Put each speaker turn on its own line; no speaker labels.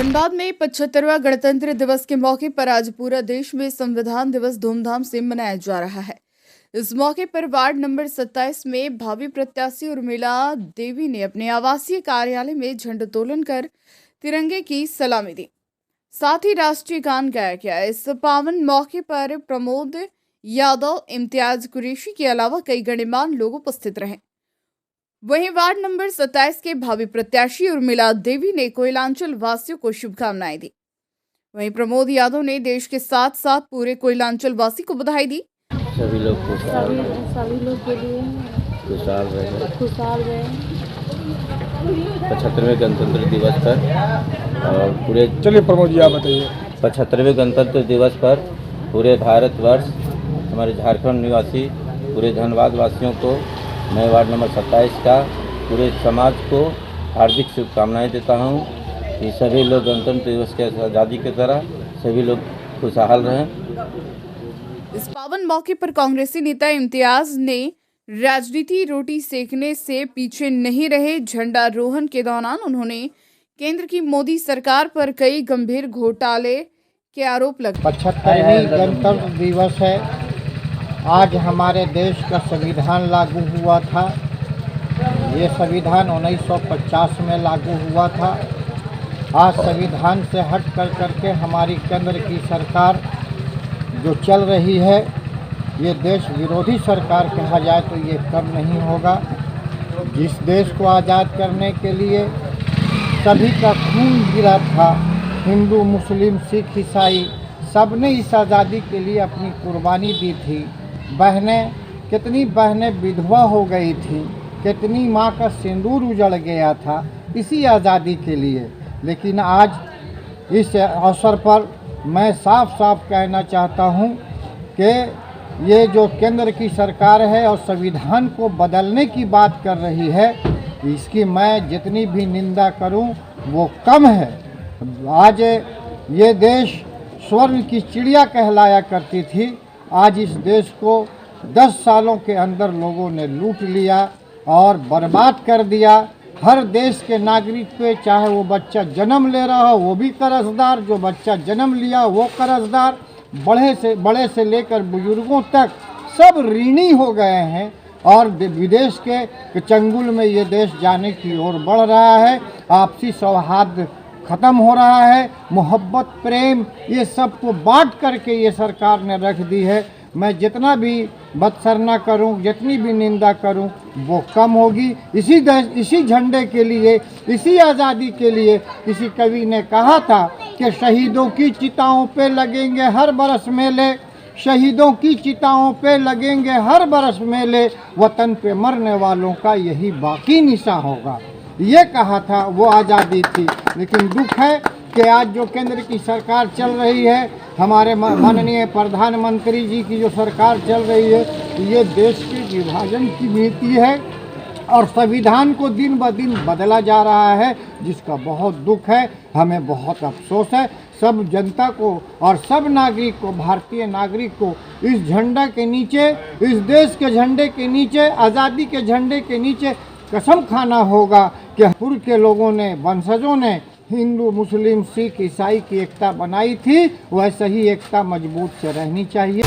धनबाद में 75वां गणतंत्र दिवस के मौके पर आज पूरा देश में संविधान दिवस धूमधाम से मनाया जा रहा है। इस मौके पर वार्ड नंबर 27 में भावी प्रत्याशी उर्मिला देवी ने अपने आवासीय कार्यालय में झंडोत्तोलन कर तिरंगे की सलामी दी। साथ ही राष्ट्रीय गान गाया गया। इस पावन मौके पर प्रमोद यादव, इम्तियाज कुरैशी के अलावा कई गणमान्य लोग उपस्थित रहे। वहीं वार्ड नंबर 27 के भावी प्रत्याशी उर्मिला देवी ने कोयलांचल वासियों को शुभकामनाएं दी। वहीं प्रमोद यादव ने देश के साथ साथ पूरे कोयलांचल वासी को बधाई दी।
सभी लोग
सभी लोग के लिए
खुशहाल रहे। 75वें गणतंत्र दिवस पर और पूरे
चलिए प्रमोद जी आप बताइए।
75वें गणतंत्र दिवस पर पूरे भारतवर्ष, हमारे झारखंड निवासी पूरे धनबाद वासियों को मैं वार्ड नंबर 27 का पूरे समाज को हार्दिक शुभकामनाएं देता हूं कि सभी लोग गणतंत्र दिवस के आज़ादी की तरह सभी लोग खुशहाल रहें।
इस पावन मौके पर कांग्रेसी नेता इम्तियाज ने राजनीति रोटी सेकने से पीछे नहीं रहे। झंडारोहण के दौरान उन्होंने केंद्र की मोदी सरकार पर कई गंभीर घोटाले के आरोप लगाए।
75वीं गणतंत्र दिवस है। आज हमारे देश का संविधान लागू हुआ था। ये संविधान 1950 में लागू हुआ था। आज संविधान से हट करके हमारी केंद्र की सरकार जो चल रही है, ये देश विरोधी सरकार कहा जाए तो ये कम नहीं होगा। जिस देश को आज़ाद करने के लिए सभी का खून गिरा था, हिंदू, मुस्लिम, सिख, ईसाई, सब ने इस आज़ादी के लिए अपनी कुर्बानी दी थी। कितनी बहनें विधवा हो गई थी, कितनी माँ का सिंदूर उजड़ गया था इसी आज़ादी के लिए। लेकिन आज इस अवसर पर मैं साफ साफ कहना चाहता हूँ कि ये जो केंद्र की सरकार है और संविधान को बदलने की बात कर रही है, इसकी मैं जितनी भी निंदा करूँ वो कम है। आज ये देश स्वर्ण की चिड़िया कहलाया करती थी। आज इस देश को 10 सालों के अंदर लोगों ने लूट लिया और बर्बाद कर दिया। हर देश के नागरिक पे, चाहे वो बच्चा जन्म ले रहा हो वो भी कर्जदार, जो बच्चा जन्म लिया वो कर्जदार, बड़े से लेकर बुजुर्गों तक सब ऋणी हो गए हैं और विदेश के चंगुल में ये देश जाने की ओर बढ़ रहा है। आपसी सौहार्द ख़त्म हो रहा है। मोहब्बत, प्रेम, ये सब को बांट करके ये सरकार ने रख दी है। मैं जितना भी बदसरना करूं, जितनी भी निंदा करूं वो कम होगी। इसी झंडे के लिए, इसी आज़ादी के लिए किसी कवि ने कहा था कि शहीदों की चिताओं पे लगेंगे हर बरस मेले, शहीदों की चिताओं पे लगेंगे हर बरस मेले, वतन पे मरने वालों का यही बाकी निशा होगा। ये कहा था, वो आज़ादी थी। लेकिन दुख है कि आज जो केंद्र की सरकार चल रही है, हमारे माननीय प्रधानमंत्री जी की जो सरकार चल रही है, ये देश के विभाजन की नीति है और संविधान को दिन ब दिन बदला जा रहा है, जिसका बहुत दुख है। हमें बहुत अफसोस है। सब जनता को और सब नागरिक को, भारतीय नागरिक को इस झंडा के नीचे, इस देश के झंडे के नीचे, आज़ादी के झंडे के नीचे कसम खाना होगा कि पूर्व के लोगों ने, वंशजों ने हिंदू, मुस्लिम, सिख, ईसाई की एकता बनाई थी, वैसे ही एकता मजबूत से रहनी चाहिए।